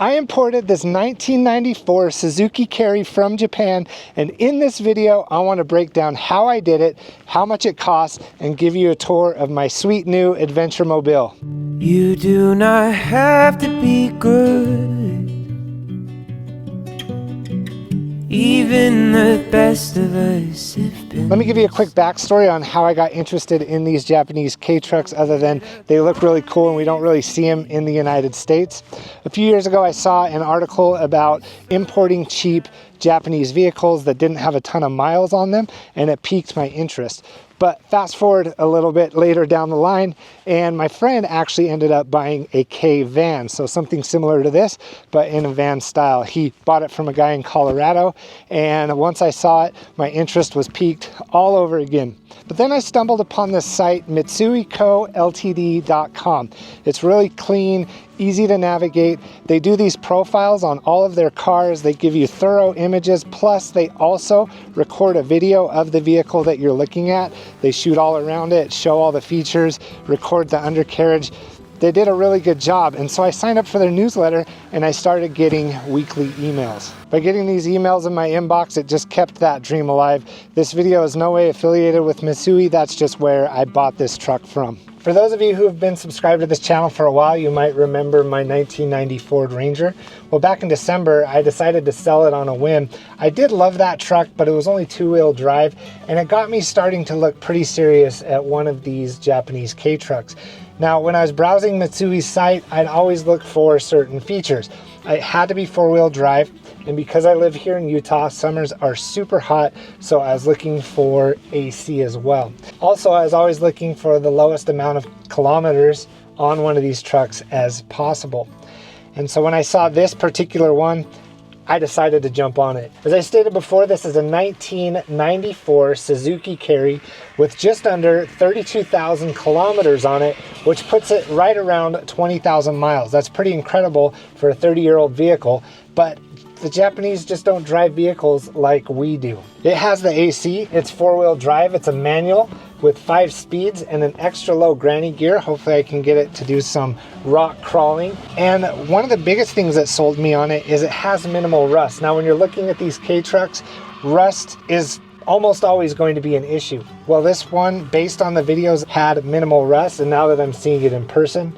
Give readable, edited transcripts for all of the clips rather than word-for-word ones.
I imported this 1994 Suzuki Carry from Japan, and in this video I want to break down how I did it, how much it costs, and give you a tour of my sweet new adventure mobile. You do not have to be good. Even the best of us have been. Let me give you a quick backstory on how I got interested in these Japanese Kei trucks, other than they look really cool and we don't really see them in the United States. A few years ago I saw an article about importing cheap Japanese vehicles that didn't have a ton of miles on them, and it piqued my interest. But fast forward a little bit later down the line, and my friend actually ended up buying a Kei van, so something similar to this, but in a van style. He bought it from a guy in Colorado, and once I saw it, my interest was piqued all over again. But then I stumbled upon this site, MitsuiKoLtd.com. It's really clean, easy to navigate. They do these profiles on all of their cars. They give you thorough images, plus they also record a video of the vehicle that you're looking at. They shoot all around it, show all the features, record the undercarriage. They did a really good job, and so I signed up for their newsletter and I started getting weekly emails. By getting these emails in my inbox, it just kept that dream alive. This video is no way affiliated with Mitsui, that's just where I bought this truck from. For those of you who have been subscribed to this channel for a while, you might remember my 1990 Ford Ranger. Well, back in December, I decided to sell it on a whim. I did love that truck, but it was only two-wheel drive, and it got me starting to look pretty serious at one of these Japanese Kei trucks. Now, when I was browsing Mitsui's site, I'd always look for certain features. It had to be four-wheel drive, and because I live here in Utah, summers are super hot, so I was looking for AC as well. Also, I was always looking for the lowest amount of kilometers on one of these trucks as possible. And so when I saw this particular one, I decided to jump on it. As I stated before, this is a 1994 Suzuki Carry with just under 32,000 kilometers on it, which puts it right around 20,000 miles. That's pretty incredible for a 30-year-old vehicle, but the Japanese just don't drive vehicles like we do. It has the AC, it's four-wheel drive, it's a manual with 5 speeds and an extra low granny gear. Hopefully I can get it to do some rock crawling. And one of the biggest things that sold me on it is it has minimal rust. Now when you're looking at these Kei trucks, rust is almost always going to be an issue. Well, this one, based on the videos, had minimal rust, and now that I'm seeing it in person,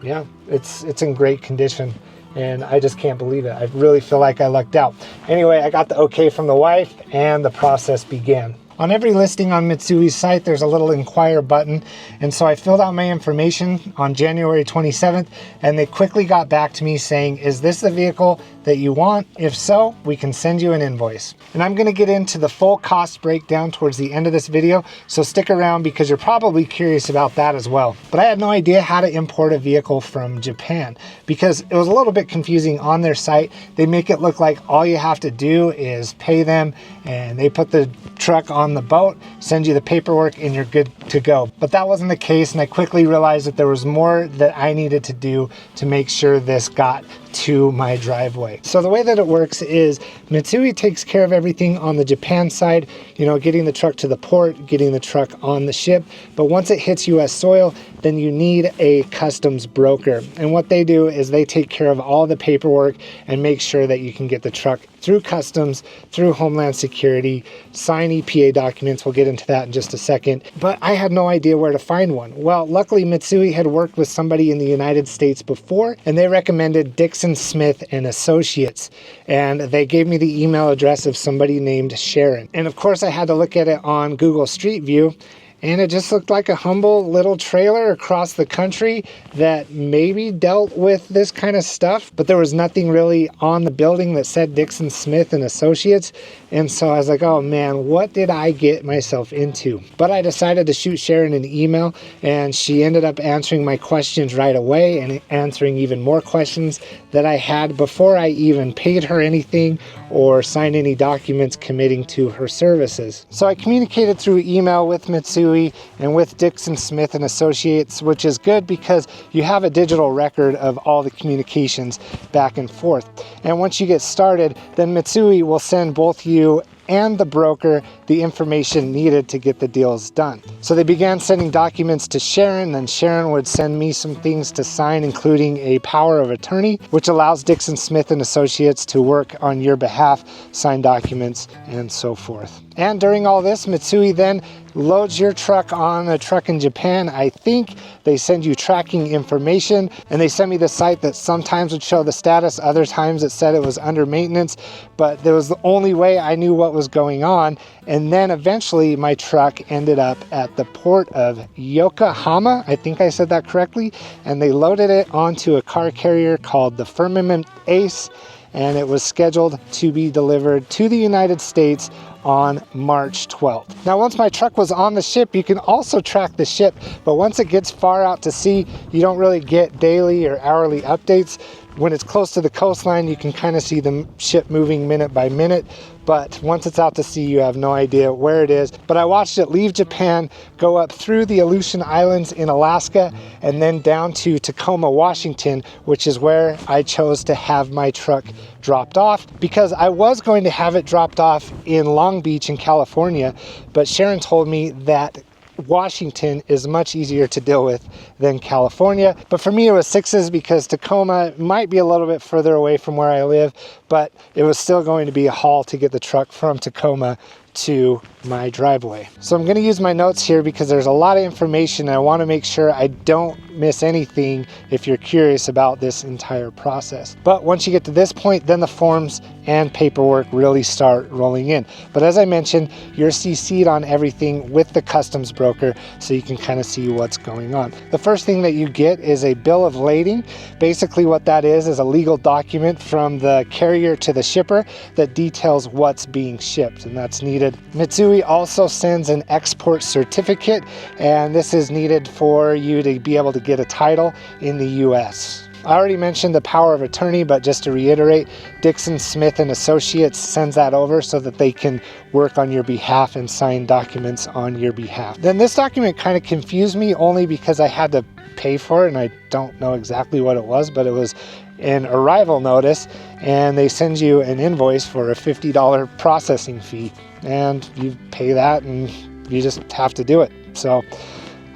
yeah, it's in great condition. And I just can't believe it. I really feel like I lucked out. Anyway, I got the okay from the wife and the process began. On every listing on Mitsui's site, there's a little inquire button. And so I filled out my information on January 27th, and they quickly got back to me saying, is this the vehicle that you want? If so, we can send you an invoice. And I'm gonna get into the full cost breakdown towards the end of this video, so stick around because you're probably curious about that as well. But I had no idea how to import a vehicle from Japan because it was a little bit confusing on their site. They make it look like all you have to do is pay them and they put the truck on the boat, send you the paperwork, and you're good to go. But that wasn't the case, and I quickly realized that there was more that I needed to do to make sure this got to my driveway. So the way that it works is Mitsui takes care of everything on the Japan side, you know, getting the truck to the port, getting the truck on the ship. But once it hits US soil, then you need a customs broker. And what they do is they take care of all the paperwork and make sure that you can get the truck through customs, through Homeland Security, sign EPA documents. We'll get into that in just a second. But I had no idea where to find one. Well, luckily Mitsui had worked with somebody in the United States before, and they recommended Dixon, Smith and Associates. And they gave me the email address of somebody named Sharon. And of course I had to look at it on Google Street View, and it just looked like a humble little trailer across the country that maybe dealt with this kind of stuff, but there was nothing really on the building that said Dixon, Smith and Associates. And so I was like, oh man, what did I get myself into? But I decided to shoot Sharon an email, and she ended up answering my questions right away and answering even more questions that I had before I even paid her anything or signed any documents committing to her services. So I communicated through email with Mitsui and with Dixon, Smith and Associates, which is good because you have a digital record of all the communications back and forth. And once you get started, then Mitsui will send both you and the broker the information needed to get the deals done. So they began sending documents to Sharon, then Sharon would send me some things to sign, including a power of attorney, which allows Dixon Smith and Associates to work on your behalf, sign documents, and so forth. And during all this, Mitsui then loads your truck on a truck in Japan. I think they send you tracking information, and they sent me the site that sometimes would show the status, other times it said it was under maintenance, but that was the only way I knew what was going on. And then eventually my truck ended up at the port of Yokohama, I think I said that correctly, and they loaded it onto a car carrier called the Firmament Ace, and it was scheduled to be delivered to the United States on March 12th. Now, once my truck was on the ship, you can also track the ship, but once it gets far out to sea, you don't really get daily or hourly updates. When it's close to the coastline, you can kind of see the ship moving minute by minute, but once it's out to sea, you have no idea where it is. But I watched it leave Japan, go up through the Aleutian Islands in Alaska, and then down to Tacoma, Washington, which is where I chose to have my truck dropped off, because I was going to have it dropped off in Long Beach in California, but Sharon told me that Washington is much easier to deal with than California. But for me, it was sixes because Tacoma might be a little bit further away from where I live, but it was still going to be a haul to get the truck from Tacoma to my driveway. So I'm going to use my notes here because there's a lot of information. I want to make sure I don't miss anything if you're curious about this entire process. But once you get to this point, then the forms and paperwork really start rolling in. But as I mentioned, you're CC'd on everything with the customs broker, so you can kind of see what's going on. The first thing that you get is a bill of lading. Basically what that is a legal document from the carrier to the shipper that details what's being shipped, and that's needed. Mitsui also sends an export certificate, and this is needed for you to be able to get a title in the US. I already mentioned the power of attorney, but just to reiterate, Dixon Smith and Associates sends that over so that they can work on your behalf and sign documents on your behalf. Then this document kind of confused me only because I had to pay for it, and I don't know exactly what it was, but it was an arrival notice, and they send you an invoice for a $50 processing fee, and you pay that and you just have to do it. So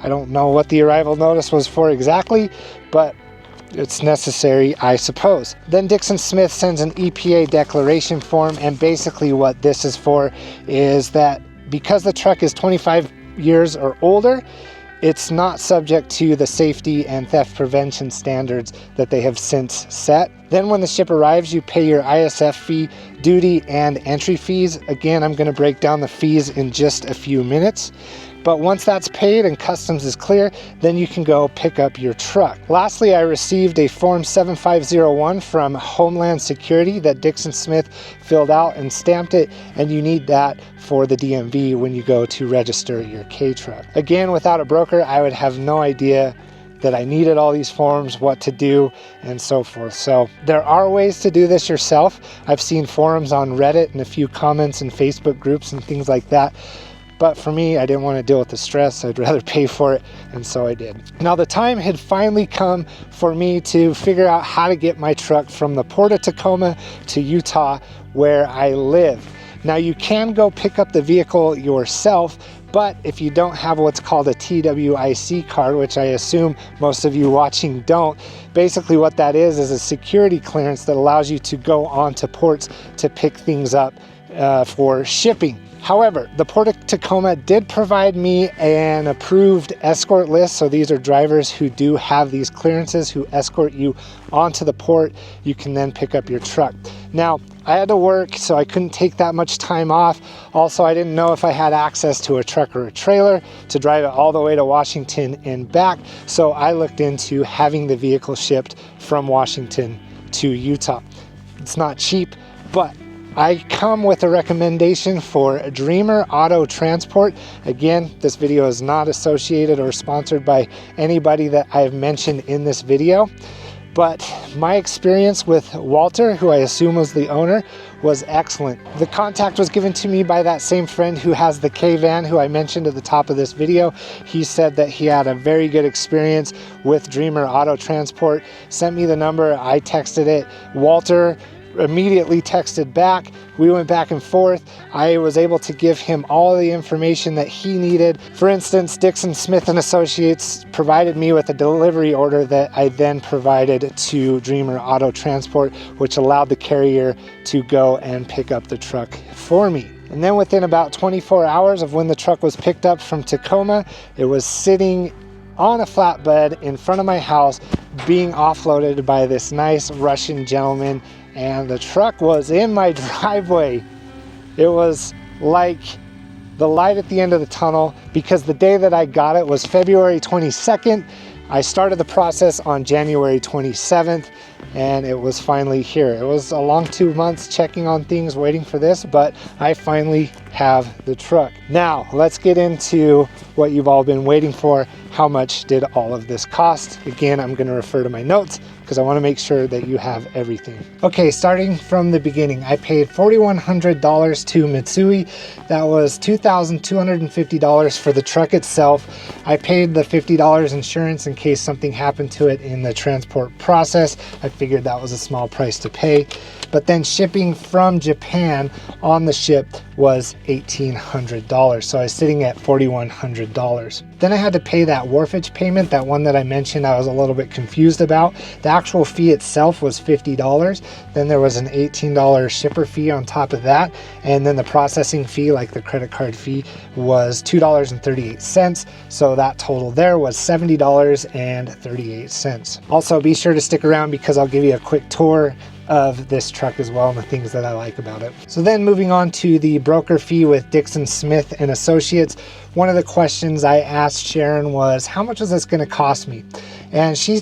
I don't know what the arrival notice was for exactly, but it's necessary, I suppose. Then Dixon Smith sends an EPA declaration form, and basically what this is for is that because the truck is 25 years or older, it's not subject to the safety and theft prevention standards that they have since set. Then when the ship arrives, you pay your ISF fee, duty, and entry fees. Again, I'm going to break down the fees in just a few minutes. But once that's paid and customs is clear, then you can go pick up your truck. Lastly, I received a Form 7501 from Homeland Security that Dixon Smith filled out and stamped it, and you need that for the DMV when you go to register your Kei Truck. Again, without a broker, I would have no idea that I needed all these forms, what to do, and so forth. So there are ways to do this yourself. I've seen forums on Reddit and a few comments in Facebook groups and things like that. But for me, I didn't want to deal with the stress. I'd rather pay for it, and so I did. Now the time had finally come for me to figure out how to get my truck from the port of Tacoma to Utah, where I live. Now you can go pick up the vehicle yourself, but if you don't have what's called a TWIC card, which I assume most of you watching don't, basically what that is a security clearance that allows you to go onto ports to pick things up for shipping. However, the Port of Tacoma did provide me an approved escort list. So these are drivers who do have these clearances who escort you onto the port. You can then pick up your truck. Now, I had to work, so I couldn't take that much time off. Also, I didn't know if I had access to a truck or a trailer to drive it all the way to Washington and back. So I looked into having the vehicle shipped from Washington to Utah. It's not cheap, but I come with a recommendation for Dreamer Auto Transport. Again, this video is not associated or sponsored by anybody that I've mentioned in this video, but my experience with Walter, who I assume was the owner, was excellent. The contact was given to me by that same friend who has the K van, who I mentioned at the top of this video. He said that he had a very good experience with Dreamer Auto Transport, sent me the number, I texted it. Walter immediately texted back. We went back and forth. I was able to give him all the information that he needed. For instance, Dixon Smith and Associates provided me with a delivery order that I then provided to Dreamer Auto Transport, which allowed the carrier to go and pick up the truck for me. And then within about 24 hours of when the truck was picked up from Tacoma, it was sitting on a flatbed in front of my house being offloaded by this nice Russian gentleman, and the truck was in my driveway. It was like the light at the end of the tunnel, because the day that I got it was February 22nd. I started the process on January 27th, and it was finally here. It was a long 2 months checking on things, waiting for this, but I finally have the truck. Now, let's get into what you've all been waiting for. How much did all of this cost? Again, I'm going to refer to my notes because I want to make sure that you have everything. Okay, starting from the beginning, I paid $4,100 to Mitsui. That was $2,250 for the truck itself. I paid the $50 insurance in case something happened to it in the transport process. I figured that was a small price to pay. But then shipping from Japan on the ship was $1,800. So I was sitting at $4,100. Then I had to pay that wharfage payment, that one that I mentioned I was a little bit confused about. The actual fee itself was $50. Then there was an $18 shipper fee on top of that. And then the processing fee, like the credit card fee, was $2.38. So that total there was $70.38. Also, be sure to stick around because I'll give you a quick tour of this truck as well and the things that I like about it. So then moving on to the broker fee with Dixon Smith and Associates, one of the questions I asked Sharon was, how much is this going to cost me? And she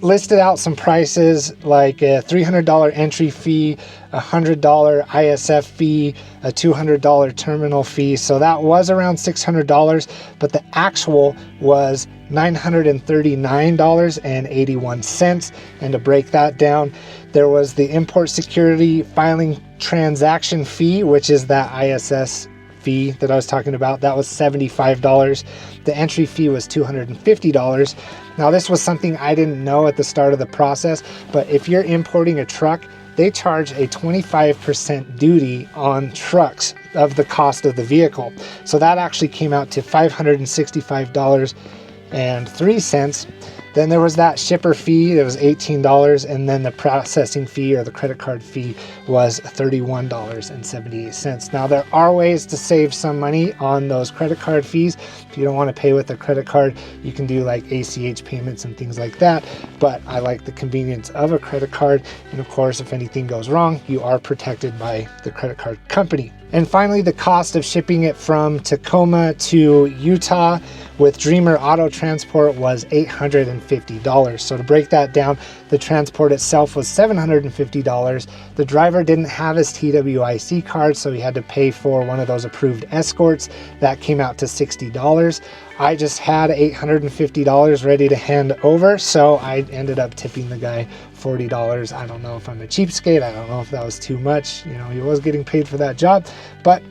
listed out some prices like a $300 entry fee, a $100 ISF fee, a $200 terminal fee. So that was around $600, but the actual was $939.81. And to break that down, there was the import security filing transaction fee, which is that ISS fee that I was talking about. That was $75. The entry fee was $250. Now, this was something I didn't know at the start of the process, but if you're importing a truck, they charge a 25% duty on trucks of the cost of the vehicle. So that actually came out to $565.03. Then there was that shipper fee, that was $18, and then the processing fee or the credit card fee was $31.78. Now, there are ways to save some money on those credit card fees. If you don't want to pay with a credit card, you can do like ACH payments and things like that, but I like the convenience of a credit card. And of course, if anything goes wrong, you are protected by the credit card company. And finally, the cost of shipping it from Tacoma to Utah with Dreamer Auto Transport was $850. So to break that down, the transport itself was $750. The driver didn't have his TWIC card, so he had to pay for one of those approved escorts. That came out to $60. I just had $850 ready to hand over, so I ended up tipping the guy $40. I don't know if I'm a cheapskate. I don't know if that was too much. You know, he was getting paid for that job, but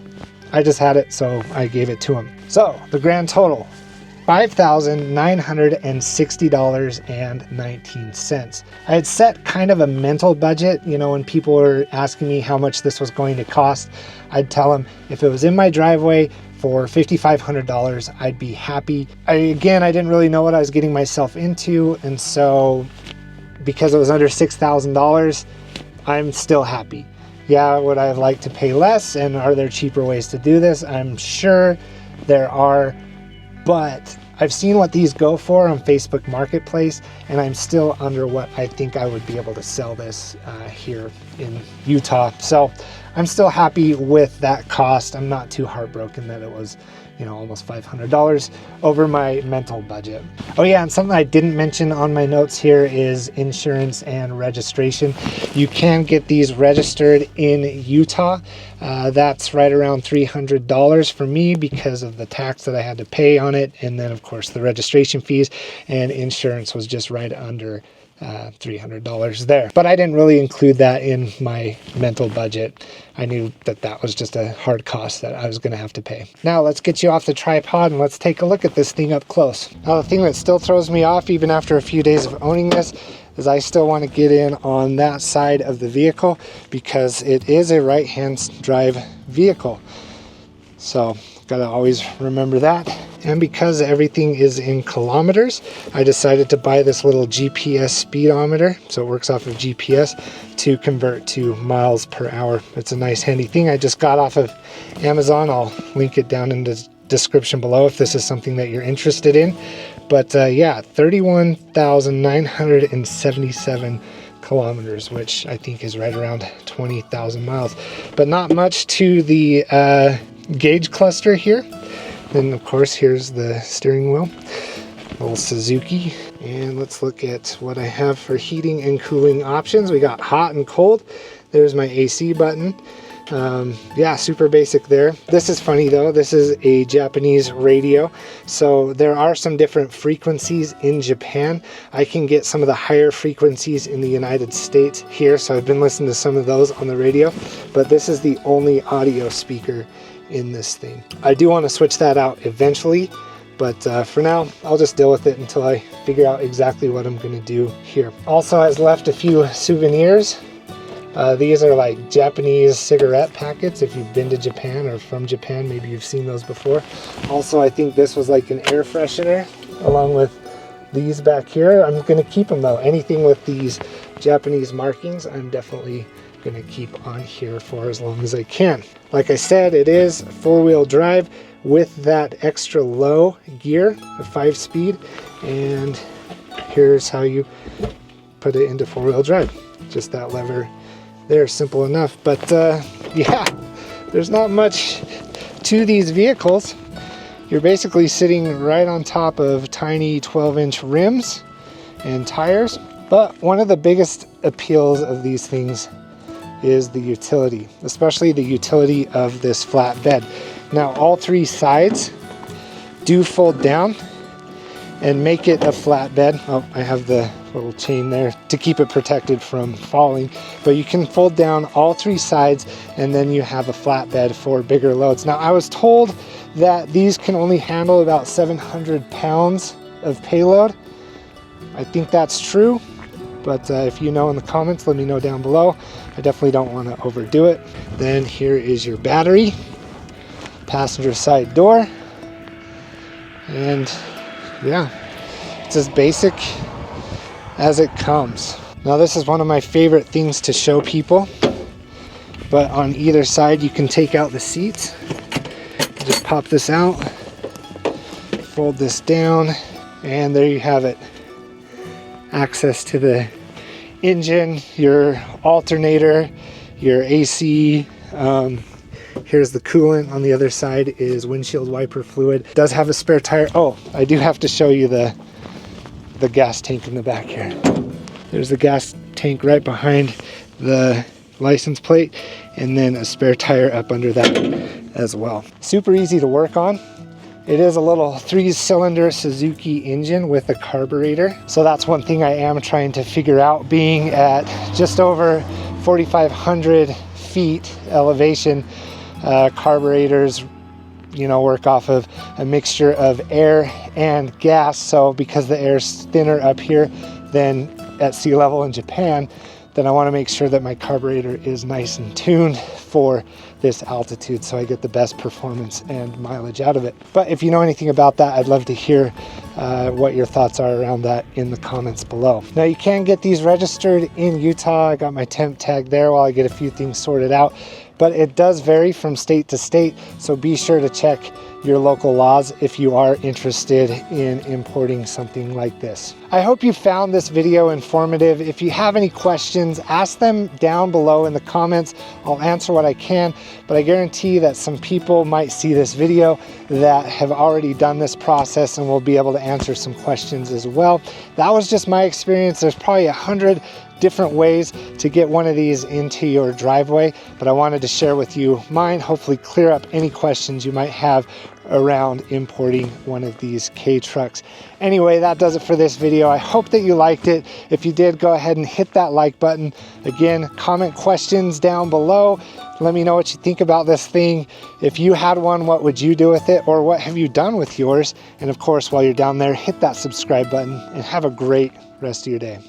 I just had it, so I gave it to him. So the grand total, $5,960.19. I had set kind of a mental budget. You know, when people were asking me how much this was going to cost, I'd tell them if it was in my driveway for $5,500, I'd be happy. I didn't really know what I was getting myself into, and so because it was under $6,000, I'm still happy. Yeah, would I have liked to pay less? And are there cheaper ways to do this? I'm sure there are, but I've seen what these go for on Facebook Marketplace, and I'm still under what I think I would be able to sell this here in Utah. So I'm still happy with that cost. I'm not too heartbroken that it was, you know, almost $500 over my mental budget. Oh yeah, and something I didn't mention on my notes here is insurance and registration. You can get these registered in Utah. That's right around $300 for me because of the tax that I had to pay on it, and then of course the registration fees, and insurance was just right under $300 there. But I didn't really include that in my mental budget. I knew that that was just a hard cost that I was going to have to pay. Now let's get you off the tripod and let's take a look at this thing up close. Now the thing that still throws me off even after a few days of owning this, is I still want to get in on that side of the vehicle because it is a right-hand drive vehicle. So gotta always remember that. And because everything is in kilometers, I decided to buy this little GPS speedometer, so it works off of GPS, to convert to miles per hour. It's a nice handy thing I just got off of Amazon. I'll link it down in the description below if this is something that you're interested in. But yeah, 31,977 kilometers, which I think is right around 20,000 miles. But not much to the gauge cluster here. Then of course here's the steering wheel, little Suzuki. And let's look at what I have for heating and cooling options. We got hot and cold. There's my AC button. Yeah, super basic there. This is funny though, this is a Japanese radio, so there are some different frequencies in Japan. I can get some of the higher frequencies in the United States here, so I've been listening to some of those on the radio, but this is the only audio speaker in this thing. I do want to switch that out eventually, but for now I'll just deal with it until I figure out exactly what I'm going to do here. Also has left a few souvenirs. These are like Japanese cigarette packets. If you've been to Japan or from Japan, maybe you've seen those before. Also, I think this was like an air freshener along with these back here. I'm going to keep them though. Anything with these Japanese markings, I'm definitely going to keep on here for as long as I can. Like I said, it is 4-wheel drive with that extra low gear, a 5-speed, and here's how you put it into 4-wheel drive. Just that lever there, simple enough. But yeah, there's not much to these vehicles. You're basically sitting right on top of tiny 12-inch rims and tires. But one of the biggest appeals of these things is the utility, especially the utility of this flat bed. Now all 3 sides do fold down and make it a flat bed. Oh, I have the little chain there to keep it protected from falling, but you can fold down all 3 sides and then you have a flat bed for bigger loads. Now I was told that these can only handle about 700 pounds of payload. I think that's true, but if you know in the comments, let me know down below. I definitely don't want to overdo it. Then here is your battery, passenger side door, and yeah, it's as basic as it comes. Now this is one of my favorite things to show people, but on either side you can take out the seats. Just pop this out, fold this down, and there you have it. Access to the engine, your alternator, your AC. Here's the coolant. On the other side is windshield wiper fluid. It does have a spare tire. Oh, I do have to show you the gas tank in the back here. There's the gas tank right behind the license plate, and then a spare tire up under that as well. Super easy to work on. It is a little 3-cylinder Suzuki engine with a carburetor. So that's one thing I am trying to figure out, being at just over 4,500 feet elevation. Carburetors, you know, work off of a mixture of air and gas. So because the air's thinner up here than at sea level in Japan, then I want to make sure that my carburetor is nice and tuned for this altitude so I get the best performance and mileage out of it. But if you know anything about that, I'd love to hear what your thoughts are around that in the comments below. Now you can get these registered in Utah. I got my temp tag there while I get a few things sorted out, but it does vary from state to state, so be sure to check your local laws if you are interested in importing something like this. I hope you found this video informative. If you have any questions, ask them down below in the comments. I'll answer what I can, but I guarantee that some people might see this video that have already done this process and will be able to answer some questions as well. That was just my experience. There's probably 100 different ways to get one of these into your driveway, but I wanted to share with you mine, hopefully clear up any questions you might have around importing one of these Kei trucks. Anyway, that does it for this video. I hope that you liked it. If you did, go ahead and hit that like button. Again, comment questions down below. Let me know what you think about this thing. If you had one, what would you do with it, or what have you done with yours? And of course, while you're down there, hit that subscribe button and have a great rest of your day.